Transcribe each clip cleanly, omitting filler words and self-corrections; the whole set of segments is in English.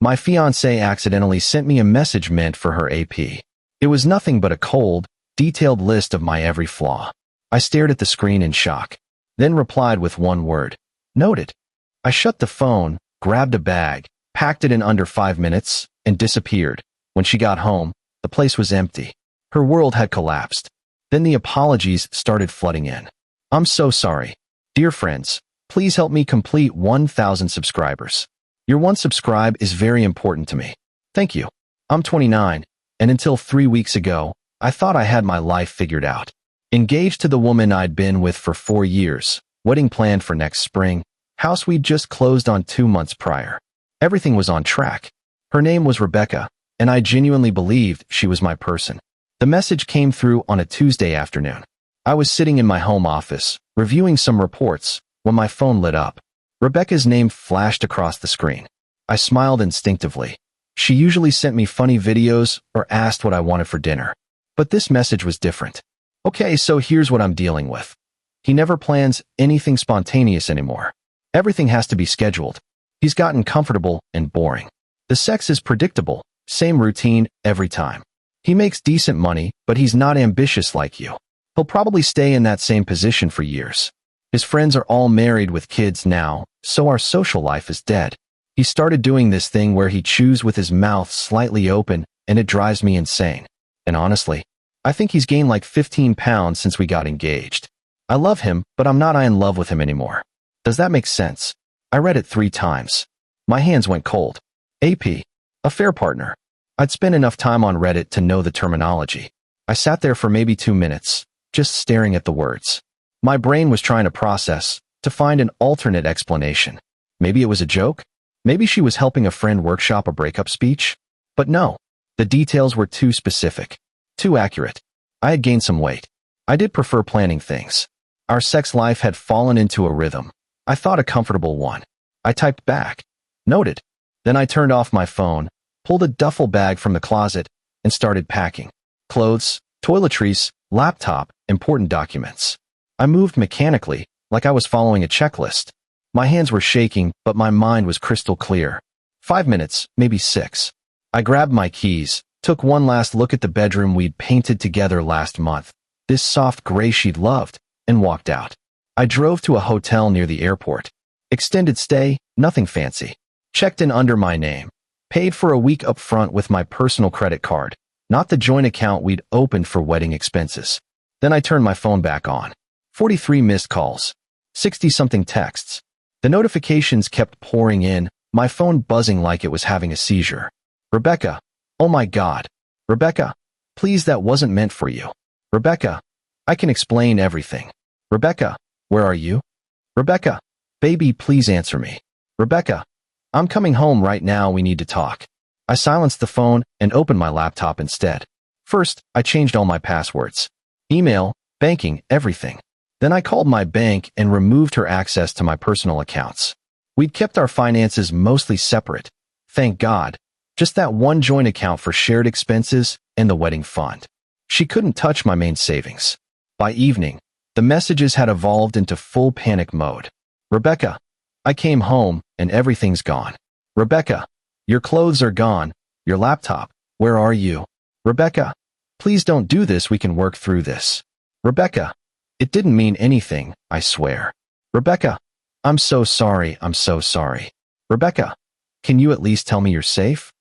My fiancée accidentally sent me a message meant for her AP. It was nothing but a cold, detailed list of my every flaw. I stared at the screen in shock, then replied with one word. Noted. I shut the phone, grabbed a bag, packed it in under 5 minutes, and disappeared. When she got home, the place was empty. Her world had collapsed. Then the apologies started flooding in. I'm so sorry. Dear friends, please help me complete 1,000 subscribers. Your one subscribe is very important to me. Thank you. I'm 29, and until 3 weeks ago, I thought I had my life figured out. Engaged to the woman I'd been with for 4 years, wedding planned for next spring, house we'd just closed on 2 months prior. Everything was on track. Her name was Rebecca, and I genuinely believed she was my person. The message came through on a Tuesday afternoon. I was sitting in my home office, reviewing some reports, when my phone lit up. Rebecca's name flashed across the screen. I smiled instinctively. She usually sent me funny videos or asked what I wanted for dinner. But this message was different. Okay, so here's what I'm dealing with. He never plans anything spontaneous anymore. Everything has to be scheduled. He's gotten comfortable and boring. The sex is predictable, same routine every time. He makes decent money, but he's not ambitious like you. He'll probably stay in that same position for years. His friends are all married with kids now, so our social life is dead. He started doing this thing where he chews with his mouth slightly open, and it drives me insane. And honestly, I think he's gained like 15 pounds since we got engaged. I love him, but I'm not in love with him anymore. Does that make sense? I read it 3 times. My hands went cold. AP. Affair partner. I'd spent enough time on Reddit to know the terminology. I sat there for maybe 2 minutes, just staring at the words. My brain was trying to process, to find an alternate explanation. Maybe it was a joke? Maybe she was helping a friend workshop a breakup speech? But no, the details were too specific, too accurate. I had gained some weight. I did prefer planning things. Our sex life had fallen into a rhythm. I thought a comfortable one. I typed back. Noted. Then I turned off my phone, pulled a duffel bag from the closet, and started packing. Clothes, toiletries, laptop, important documents. I moved mechanically, like I was following a checklist. My hands were shaking, but my mind was crystal clear. 5 minutes, maybe 6. I grabbed my keys, took one last look at the bedroom we'd painted together last month, this soft gray she'd loved, and walked out. I drove to a hotel near the airport. Extended stay, nothing fancy. Checked in under my name. Paid for a week up front with my personal credit card, not the joint account we'd opened for wedding expenses. Then I turned my phone back on. 43 missed calls. 60-something texts. The notifications kept pouring in, my phone buzzing like it was having a seizure. Rebecca. Oh my God. Rebecca. Please, that wasn't meant for you. Rebecca. I can explain everything. Rebecca. Where are you? Rebecca. Baby, please answer me. Rebecca. I'm coming home right now, we need to talk. I silenced the phone and opened my laptop instead. First, I changed all my passwords. Email, banking, everything. Then I called my bank and removed her access to my personal accounts. We'd kept our finances mostly separate. Thank God. Just that one joint account for shared expenses and the wedding fund. She couldn't touch my main savings. By evening, the messages had evolved into full panic mode. Rebecca, I came home and everything's gone. Rebecca, your clothes are gone. Your laptop, where are you? Rebecca, please don't do this, we can work through this. Rebecca, it didn't mean anything, I swear. Rebecca, I'm so sorry, I'm so sorry. Rebecca, can you at least tell me you're safe?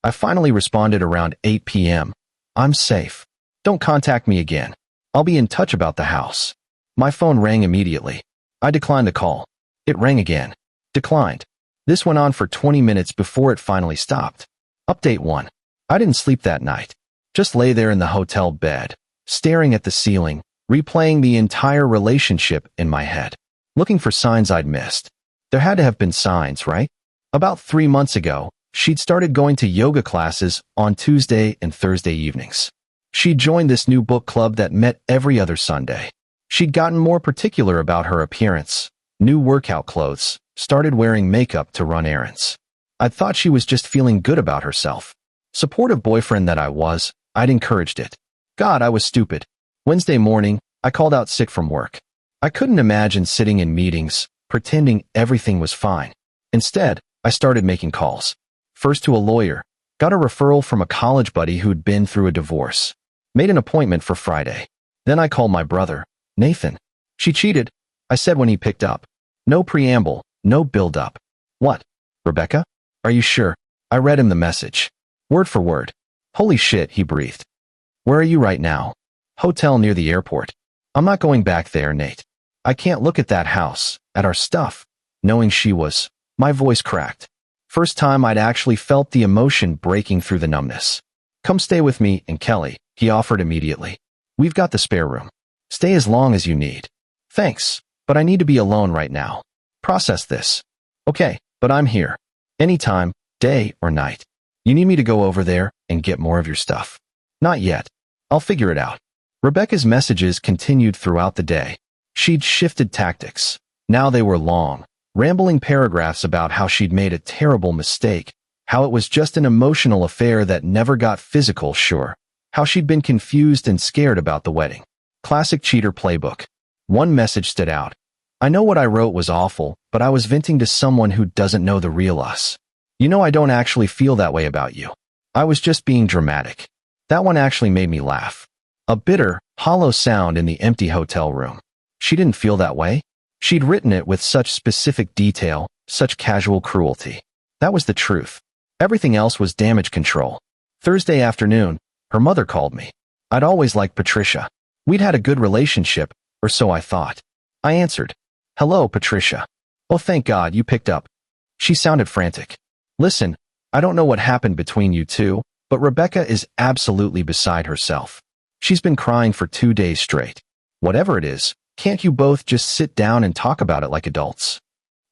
I finally responded around 8 p.m. I'm safe. Don't contact me again. I'll be in touch about the house. My phone rang immediately. I declined the call. It rang again. Declined. This went on for 20 minutes before it finally stopped. Update 1. I didn't sleep that night. Just lay there in the hotel bed, staring at the ceiling, replaying the entire relationship in my head, looking for signs I'd missed. There had to have been signs, right? About 3 months ago, she'd started going to yoga classes on Tuesday and Thursday evenings. She'd joined this new book club that met every other Sunday. She'd gotten more particular about her appearance, new workout clothes, started wearing makeup to run errands. I'd thought she was just feeling good about herself. Supportive boyfriend that I was, I'd encouraged it. God, I was stupid. Wednesday morning, I called out sick from work. I couldn't imagine sitting in meetings, pretending everything was fine. Instead, I started making calls. First to a lawyer. Got a referral from a college buddy who'd been through a divorce. Made an appointment for Friday. Then I called my brother, Nathan. She cheated, I said when he picked up. No preamble, no build-up. What? Rebecca? Are you sure? I read him the message. Word for word. Holy shit, he breathed. Where are you right now? Hotel near the airport. I'm not going back there, Nate. I can't look at that house, at our stuff. Knowing she was. My voice cracked. First time I'd actually felt the emotion breaking through the numbness. Come stay with me and Qley, he offered immediately. We've got the spare room. Stay as long as you need. Thanks, but I need to be alone right now. Process this. Okay, but I'm here. Anytime, day or night. You need me to go over there and get more of your stuff? Not yet. I'll figure it out. Rebecca's messages continued throughout the day. She'd shifted tactics. Now they were long, rambling paragraphs about how she'd made a terrible mistake, how it was just an emotional affair that never got physical, sure, how she'd been confused and scared about the wedding. Classic cheater playbook. One message stood out. I know what I wrote was awful, but I was venting to someone who doesn't know the real us. You know, I don't actually feel that way about you. I was just being dramatic. That one actually made me laugh. A bitter, hollow sound in the empty hotel room. She didn't feel that way. She'd written it with such specific detail, such casual cruelty. That was the truth. Everything else was damage control. Thursday afternoon, her mother called me. I'd always liked Patricia. We'd had a good relationship, or so I thought. I answered. Hello, Patricia. Oh, thank God you picked up. She sounded frantic. Listen, I don't know what happened between you two, but Rebecca is absolutely beside herself. She's been crying for 2 days straight. Whatever it is, can't you both just sit down and talk about it like adults?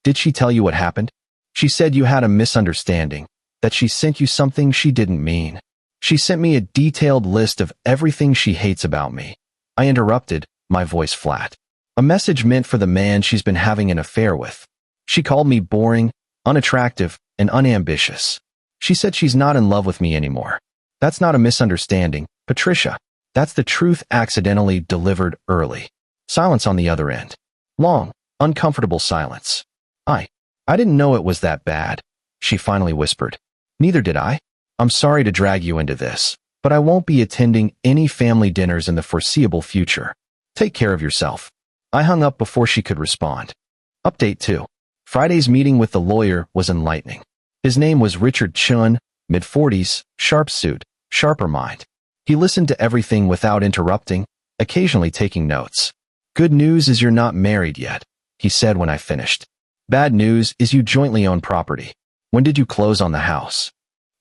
Did she tell you what happened? She said you had a misunderstanding, that she sent you something she didn't mean. She sent me a detailed list of everything she hates about me. I interrupted, my voice flat. A message meant for the man she's been having an affair with. She called me boring, unattractive, and unambitious. She said she's not in love with me anymore. That's not a misunderstanding, Patricia. That's the truth accidentally delivered early. Silence on the other end. Long, uncomfortable silence. I didn't know it was that bad, she finally whispered. Neither did I. I'm sorry to drag you into this, but I won't be attending any family dinners in the foreseeable future. Take care of yourself. I hung up before she could respond. Update 2. Friday's meeting with the lawyer was enlightening. His name was Richard Chun, mid-40s, sharp suit, sharper mind. He listened to everything without interrupting, occasionally taking notes. Good news is you're not married yet, he said when I finished. Bad news is you jointly own property. When did you close on the house?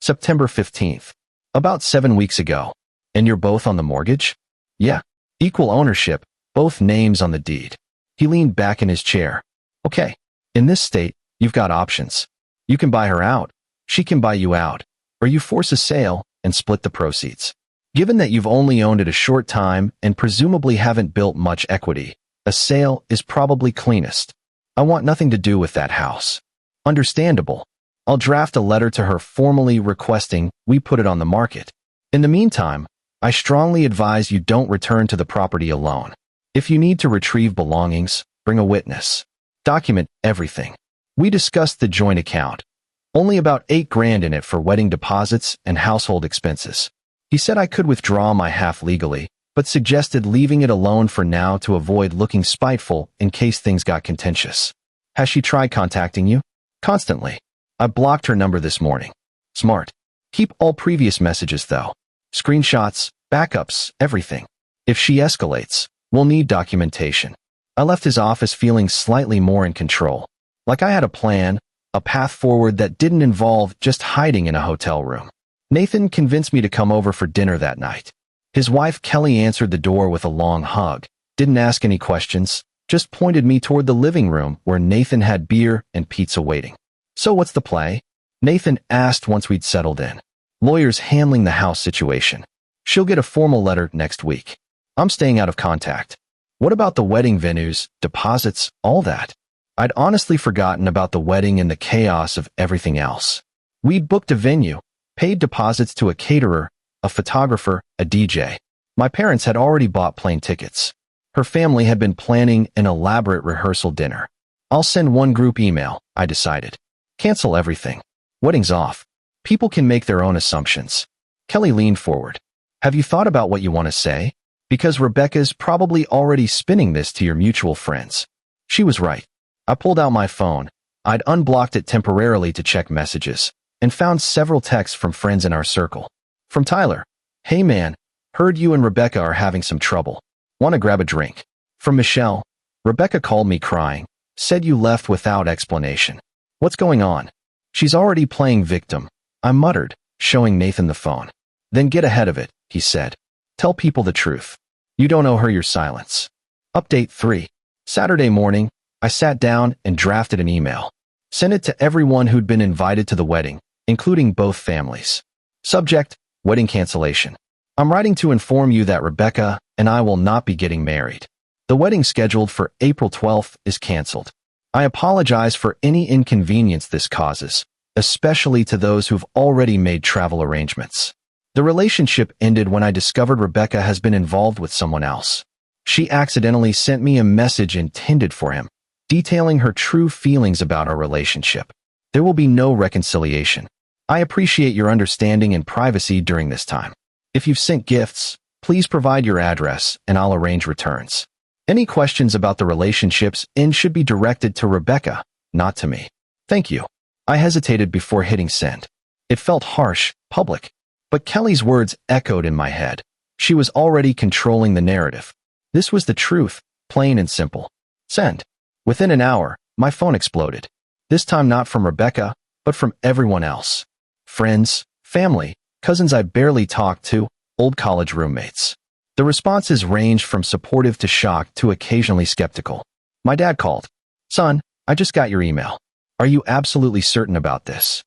September 15th. About 7 weeks ago. And you're both on the mortgage? Yeah. Equal ownership, both names on the deed. He leaned back in his chair. Okay. In this state, you've got options. You can buy her out. She can buy you out. Or you force a sale and split the proceeds. Given that you've only owned it a short time and presumably haven't built much equity, a sale is probably cleanest. I want nothing to do with that house. Understandable. I'll draft a letter to her formally requesting we put it on the market. In the meantime, I strongly advise you don't return to the property alone. If you need to retrieve belongings, bring a witness. Document everything. We discussed the joint account. Only about $8,000 in it for wedding deposits and household expenses. He said I could withdraw my half legally, but suggested leaving it alone for now to avoid looking spiteful in case things got contentious. Has she tried contacting you? Constantly. I blocked her number this morning. Smart. Keep all previous messages though. Screenshots, backups, everything. If she escalates, we'll need documentation. I left his office feeling slightly more in control. Like I had a plan, a path forward that didn't involve just hiding in a hotel room. Nathan convinced me to come over for dinner that night. His wife Qley answered the door with a long hug, didn't ask any questions, just pointed me toward the living room where Nathan had beer and pizza waiting. So what's the play? Nathan asked once we'd settled in. Lawyers handling the house situation. She'll get a formal letter next week. I'm staying out of contact. What about the wedding venues, deposits, all that? I'd honestly forgotten about the wedding and the chaos of everything else. We'd booked a venue, paid deposits to a caterer, a photographer, a DJ. My parents had already bought plane tickets. Her family had been planning an elaborate rehearsal dinner. I'll send one group email, I decided. Cancel everything. Wedding's off. People can make their own assumptions. Qley leaned forward. Have you thought about what you want to say? Because Rebecca's probably already spinning this to your mutual friends. She was right. I pulled out my phone. I'd unblocked it temporarily to check messages, and found several texts from friends in our circle. From Tyler. Hey man, heard you and Rebecca are having some trouble. Want to grab a drink? From Michelle. Rebecca called me crying. Said you left without explanation. What's going on? She's already playing victim. I muttered, showing Nathan the phone. Then get ahead of it, he said. Tell people the truth. You don't owe her your silence. Update 3. Saturday morning, I sat down and drafted an email. Sent it to everyone who'd been invited to the wedding, including both families. Subject, wedding cancellation. I'm writing to inform you that Rebecca and I will not be getting married. The wedding scheduled for April 12th is canceled. I apologize for any inconvenience this causes, especially to those who've already made travel arrangements. The relationship ended when I discovered Rebecca has been involved with someone else. She accidentally sent me a message intended for him, detailing her true feelings about our relationship. There will be no reconciliation. I appreciate your understanding and privacy during this time. If you've sent gifts, please provide your address and I'll arrange returns. Any questions about the relationship's end should be directed to Rebecca, not to me. Thank you. I hesitated before hitting send. It felt harsh, public. But Qley's words echoed in my head. She was already controlling the narrative. This was the truth, plain and simple. Send. Within an hour, my phone exploded. This time not from Rebecca, but from everyone else. Friends, family, cousins I barely talked to, old college roommates. The responses ranged from supportive to shocked to occasionally skeptical. My dad called. Son, I just got your email. Are you absolutely certain about this?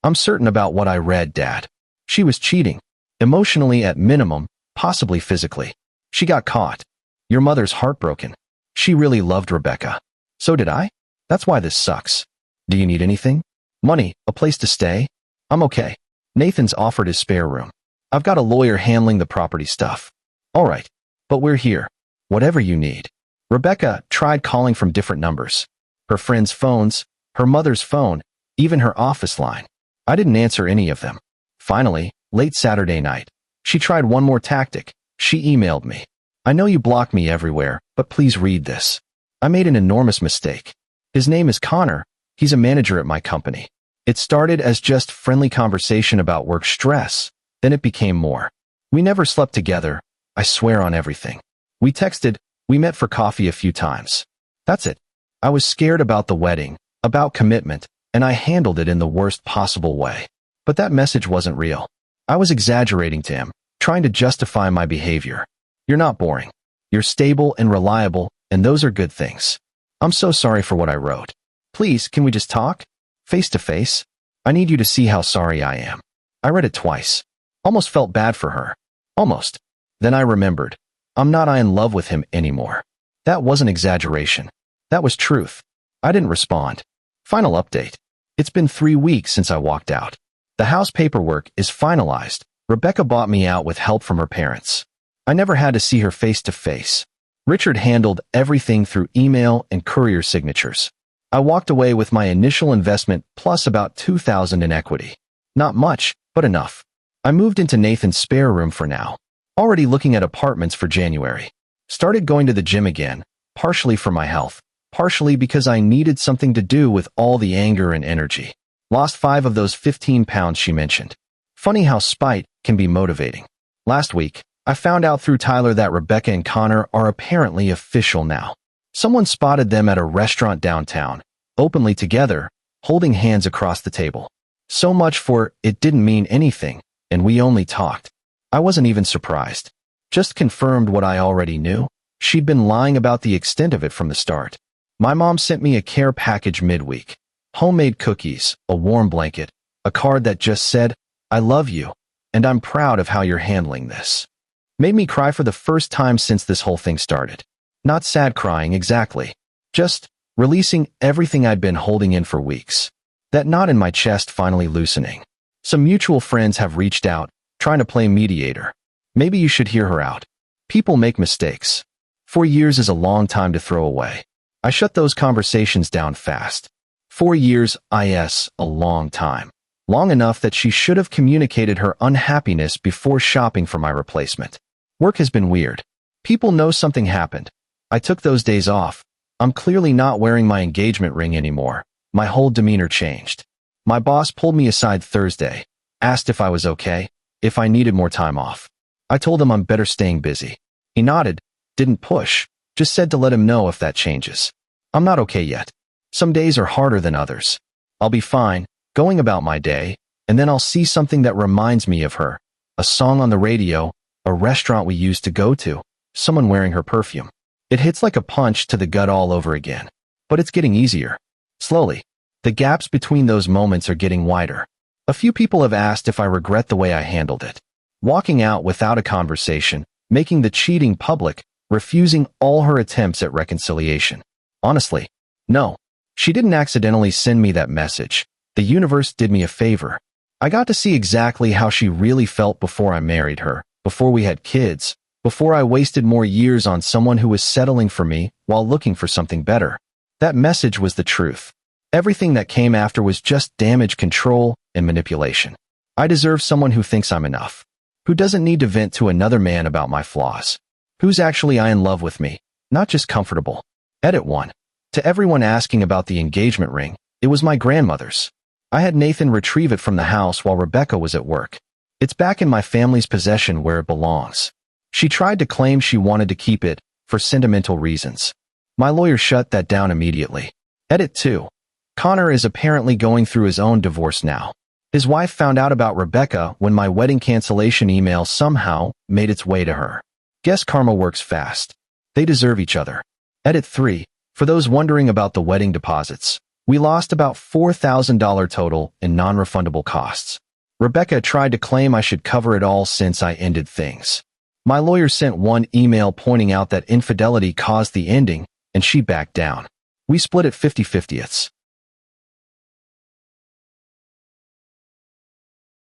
I'm certain about what I read, Dad. She was cheating. Emotionally at minimum, possibly physically. She got caught. Your mother's heartbroken. She really loved Rebecca. So did I? That's why this sucks. Do you need anything? Money, a place to stay? I'm okay. Nathan's offered his spare room. I've got a lawyer handling the property stuff. All right, but we're here. Whatever you need. Rebecca tried calling from different numbers. Her friends' phones, her mother's phone, even her office line. I didn't answer any of them. Finally, late Saturday night, she tried one more tactic. She emailed me. I know you block me everywhere, but please read this. I made an enormous mistake. His name is Connor. He's a manager at my company. It started as just friendly conversation about work stress. Then it became more. We never slept together. I swear on everything. We texted. We met for coffee a few times. That's it. I was scared about the wedding, about commitment, and I handled it in the worst possible way. But that message wasn't real. I was exaggerating to him, trying to justify my behavior. You're not boring. You're stable and reliable, and those are good things. I'm so sorry for what I wrote. Please, can we just talk? Face to face? I need you to see how sorry I am. I read it twice. Almost felt bad for her. Almost. Then I remembered. I'm not in love with him anymore. That wasn't exaggeration. That was truth. I didn't respond. Final update. It's been 3 weeks since I walked out. The house paperwork is finalized. Rebecca bought me out with help from her parents. I never had to see her face to face. Richard handled everything through email and courier signatures. I walked away with my initial investment plus about $2,000 in equity. Not much, but enough. I moved into Nathan's spare room for now. Already looking at apartments for January. Started going to the gym again, partially for my health, partially because I needed something to do with all the anger and energy. Lost 5 of those 15 pounds she mentioned. Funny how spite can be motivating. Last week, I found out through Tyler that Rebecca and Connor are apparently official now. Someone spotted them at a restaurant downtown, openly together, holding hands across the table. So much for it didn't mean anything, and we only talked. I wasn't even surprised. Just confirmed what I already knew. She'd been lying about the extent of it from the start. My mom sent me a care package midweek. Homemade cookies, a warm blanket, a card that just said, I love you, and I'm proud of how you're handling this. Made me cry for the first time since this whole thing started. Not sad crying exactly. Just releasing everything I'd been holding in for weeks. That knot in my chest finally loosening. Some mutual friends have reached out, trying to play mediator. Maybe you should hear her out. People make mistakes. 4 years is a long time to throw away. I shut those conversations down fast. 4 years is a long time. long enough that she should have communicated her unhappiness before shopping for my replacement. Work has been weird. People know something happened. I took those days off. I'm clearly not wearing my engagement ring anymore. My whole demeanor changed. My boss pulled me aside Thursday, asked if I was okay, if I needed more time off. I told him I'm better staying busy. He nodded, didn't push, just said to let him know if that changes. I'm not okay yet. Some days are harder than others. I'll be fine, going about my day, and then I'll see something that reminds me of her. A song on the radio, a restaurant we used to go to, someone wearing her perfume. It hits like a punch to the gut all over again. But it's getting easier. Slowly. The gaps between those moments are getting wider. A few people have asked if I regret the way I handled it. Walking out without a conversation, making the cheating public, refusing all her attempts at reconciliation. Honestly, no. She didn't accidentally send me that message. The universe did me a favor. I got to see exactly how she really felt before I married her, before we had kids, before I wasted more years on someone who was settling for me while looking for something better. That message was the truth. Everything that came after was just damage control and manipulation. I deserve someone who thinks I'm enough, who doesn't need to vent to another man about my flaws, who's actually in love with me, not just comfortable. Edit 1. To everyone asking about the engagement ring, it was my grandmother's. I had Nathan retrieve it from the house while Rebecca was at work. It's back in my family's possession where it belongs. She tried to claim she wanted to keep it for sentimental reasons. My lawyer shut that down immediately. Edit 2. Connor is apparently going through his own divorce now. His wife found out about Rebecca when my wedding cancellation email somehow made its way to her. Guess karma works fast. They deserve each other. Edit 3. For those wondering about the wedding deposits, we lost about $4,000 total in non-refundable costs. Rebecca tried to claim I should cover it all since I ended things. My lawyer sent one email pointing out that infidelity caused the ending, and she backed down. We split it 50-50.